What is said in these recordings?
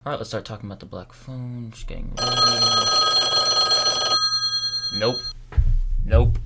Alright, let's start talking about the black phone. Just getting ready. Nope. Nope.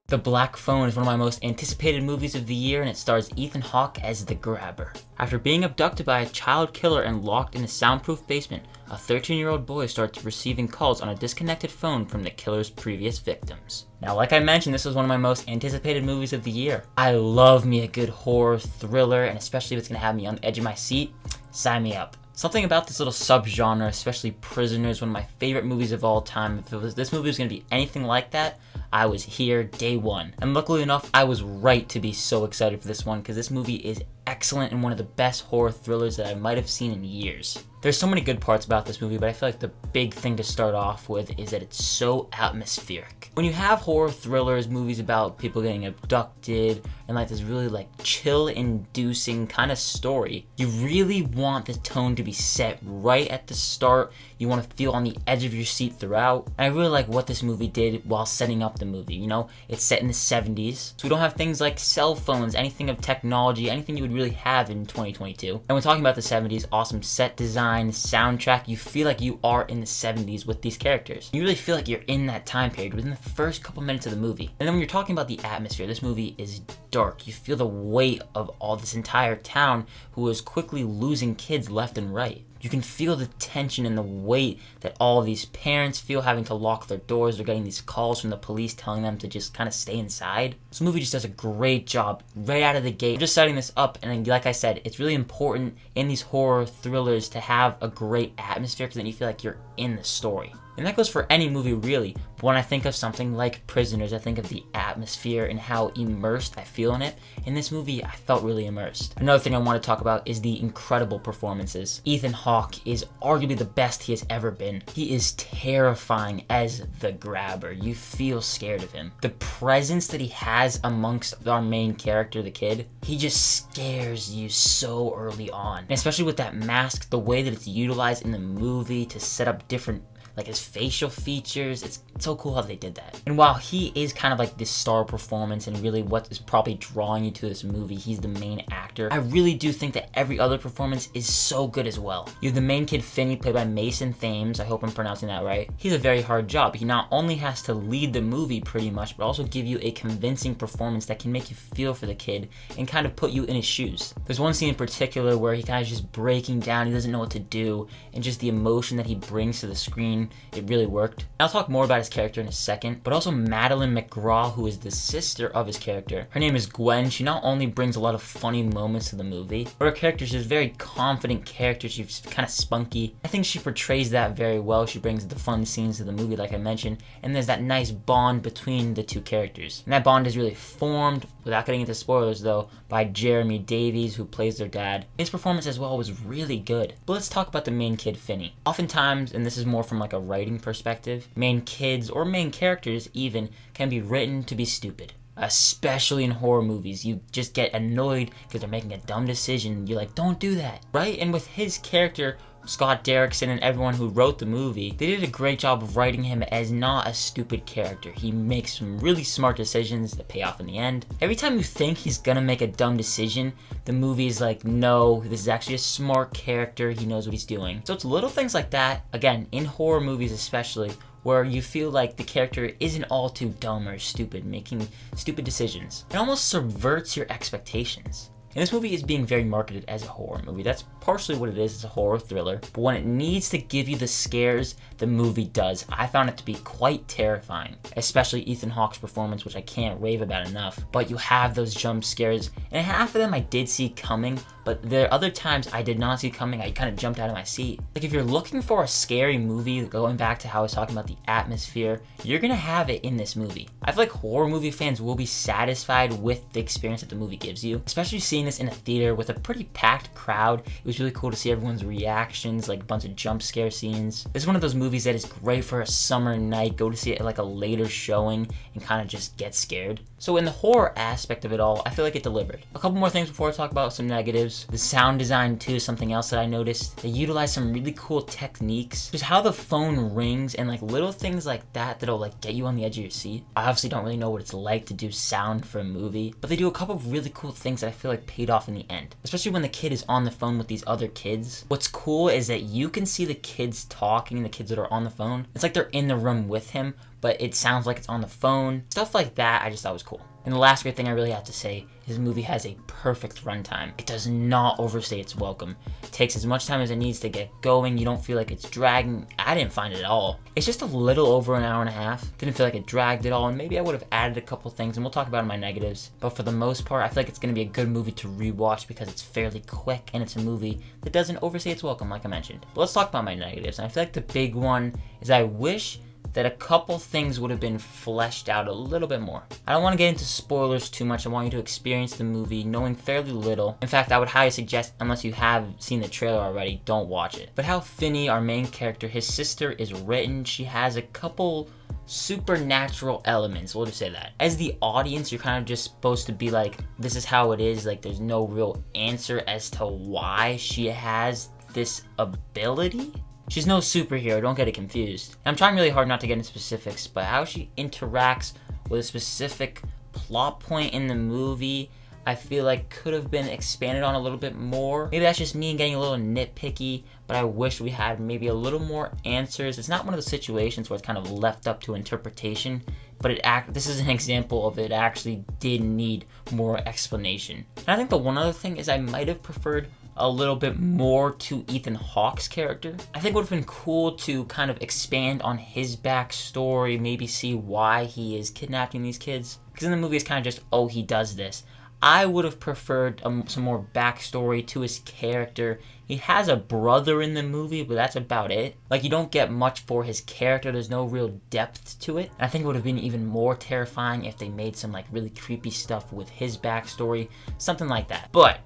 The Black Phone is one of my most anticipated movies of the year, and it stars Ethan Hawke as the Grabber. After being abducted by a child killer and locked in a soundproof basement, a 13-year-old boy starts receiving calls on a disconnected phone from the killer's previous victims. Now, like I mentioned, this was one of my most anticipated movies of the year. I love me a good horror thriller, and especially if it's going to have me on the edge of my seat, sign me up. Something about this little subgenre, especially Prisoners, one of my favorite movies of all time. If this movie was going to be anything like that, I was here day one. And luckily enough, I was right to be so excited for this one because this movie is excellent and one of the best horror thrillers that I might have seen in years. There's so many good parts about this movie, but I feel like the big thing to start off with is that it's so atmospheric. When you have horror thrillers, movies about people getting abducted, and like this really like chill-inducing kind of story, you really want the tone to be set right at the start. You want to feel on the edge of your seat throughout. And I really like what this movie did while setting up the movie. You know, it's set in the 70s, so we don't have things like cell phones, anything of technology, anything you would really have in 2022. And when talking about the 70s, awesome set design, soundtrack, you feel like you are in the 70s with these characters. You really feel like you're in that time period within the first couple minutes of the movie. And then when you're talking about the atmosphere, this movie is dark. You feel the weight of all this entire town who is quickly losing kids left and right. You can feel the tension and the weight that all of these parents feel having to lock their doors. They're getting these calls from the police telling them to just kind of stay inside. This movie just does a great job right out of the gate. I'm just setting this up, and like I said, it's really important in these horror thrillers to have a great atmosphere because then you feel like you're in the story. And that goes for any movie really, but when I think of something like Prisoners, I think of the atmosphere and how immersed I feel in it. In this movie, I felt really immersed. Another thing I want to talk about is the incredible performances. Ethan Hawke is arguably the best he has ever been. He is terrifying as the Grabber. You feel scared of him. The presence that he has amongst our main character, the kid, he just scares you so early on. And especially with that mask, the way that it's utilized in the movie to set up different like his facial features, it's so cool how they did that. And while he is kind of like this star performance and really what is probably drawing you to this movie, he's the main actor, I really do think that every other performance is so good as well. You have the main kid Finney, played by Mason Thames, I hope I'm pronouncing that right. He's a very hard job. He not only has to lead the movie pretty much, but also give you a convincing performance that can make you feel for the kid and kind of put you in his shoes. There's one scene in particular where he kind of just breaking down, he doesn't know what to do, and just the emotion that he brings to the screen, it really worked. I'll talk more about his character in a second, but also Madeline McGraw, who is the sister of his character. Her name is Gwen. She not only brings a lot of funny moments to the movie, but her character is a very confident character. She's kind of spunky. I think she portrays that very well. She brings the fun scenes to the movie, like I mentioned, and there's that nice bond between the two characters. And that bond is really formed, without getting into spoilers though, by Jeremy Davies, who plays their dad. His performance as well was really good. But let's talk about the main kid, Finney. Oftentimes, and this is more from like a writing perspective, main kids or main characters even can be written to be stupid. Especially in horror movies, you just get annoyed because they're making a dumb decision. You're like, don't do that, right? And with his character, Scott Derrickson, and everyone who wrote the movie, they did a great job of writing him as not a stupid character. He makes some really smart decisions that pay off in the end. Every time you think he's gonna make a dumb decision, the movie is like, no, this is actually a smart character. He knows what he's doing. So it's little things like that, again, in horror movies especially, where you feel like the character isn't all too dumb or stupid, making stupid decisions. It almost subverts your expectations. And this movie is being very marketed as a horror movie. That's partially what it is. It's a horror thriller. But when it needs to give you the scares, the movie does. I found it to be quite terrifying, especially Ethan Hawke's performance, which I can't rave about enough. But you have those jump scares, and half of them I did see coming, but there are other times I did not see coming. I kind of jumped out of my seat. Like if you're looking for a scary movie, going back to how I was talking about the atmosphere, you're gonna have it in this movie. I feel like horror movie fans will be satisfied with the experience that the movie gives you, especially seeing this in a theater with a pretty packed crowd. It was really cool to see everyone's reactions, like a bunch of jump scare scenes. This is one of those movies that is great for a summer night. Go to see it at like a later showing and kind of just get scared. So in the horror aspect of it all, I feel like it delivered. A couple more things before I talk about some negatives. The sound design too is something else that I noticed. They utilize some really cool techniques. Just how the phone rings and like little things like that that'll like get you on the edge of your seat. I obviously don't really know what it's like to do sound for a movie, but they do a couple of really cool things that I feel like paid off in the end. Especially when the kid is on the phone with these other kids. What's cool is that you can see the kids talking, the kids that are on the phone. It's like they're in the room with him, but it sounds like it's on the phone. Stuff like that I just thought was cool. And the last great thing I really have to say is the movie has a perfect runtime. It does not overstay its welcome. It takes as much time as it needs to get going. You don't feel like it's dragging. I didn't find it at all. It's just a little over an hour and a half. Didn't feel like it dragged at all, and maybe I would have added a couple things, and we'll talk about it in my negatives. But for the most part, I feel like it's going to be a good movie to rewatch because it's fairly quick, and it's a movie that doesn't overstay its welcome, like I mentioned. But let's talk about my negatives. And I feel like the big one is I wish that a couple things would have been fleshed out a little bit more. I don't want to get into spoilers too much. I want you to experience the movie knowing fairly little. In fact, I would highly suggest, unless you have seen the trailer already, don't watch it. But how Finney, our main character, his sister, is written, she has a couple supernatural elements, we'll just say that. As the audience, you're kind of just supposed to be like, this is how it is, like there's no real answer as to why she has this ability. She's no superhero, don't get it confused. I'm trying really hard not to get into specifics, but how she interacts with a specific plot point in the movie, I feel like could have been expanded on a little bit more. Maybe that's just me getting a little nitpicky, but I wish we had maybe a little more answers. It's not one of those situations where it's kind of left up to interpretation, but this is an example of it actually did need more explanation. And I think the one other thing is I might have preferred a little bit more to Ethan Hawke's character. I think it would have been cool to kind of expand on his backstory, maybe see why he is kidnapping these kids. Because in the movie it's kind of just, oh, he does this. I would have preferred some more backstory to his character. He has a brother in the movie, but that's about it. Like, you don't get much for his character. There's no real depth to it. And I think it would have been even more terrifying if they made some like really creepy stuff with his backstory. Something like that. But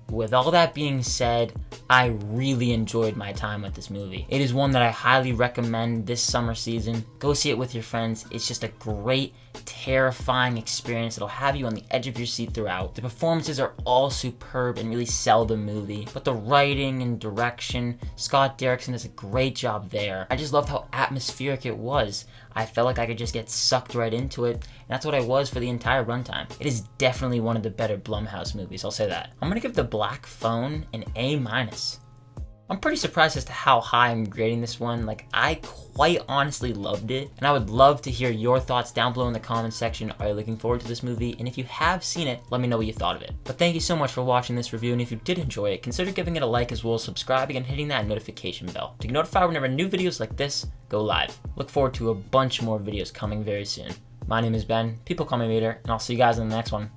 with all that being said, I really enjoyed my time with this movie. It is one that I highly recommend this summer season. Go see it with your friends. It's just a great, terrifying experience. It'll have you on the edge of your seat throughout. The performances are all superb and really sell the movie. But the writing and direction, Scott Derrickson does a great job there. I just loved how atmospheric it was. I felt like I could just get sucked right into it, and that's what I was for the entire runtime. It is definitely one of the better Blumhouse movies, I'll say that. I'm gonna give The Black Phone an A-. I'm pretty surprised as to how high I'm grading this one. Like, I quite honestly loved it, and I would love to hear your thoughts down below in the comments section. Are you looking forward to this movie? And if you have seen it, let me know what you thought of it. But thank you so much for watching this review, and if you did enjoy it, consider giving it a like as well as subscribing and hitting that notification bell to get notified whenever new videos like this go live. Look forward to a bunch more videos coming very soon. My name is Ben, people call me Meter, and I'll see you guys in the next one.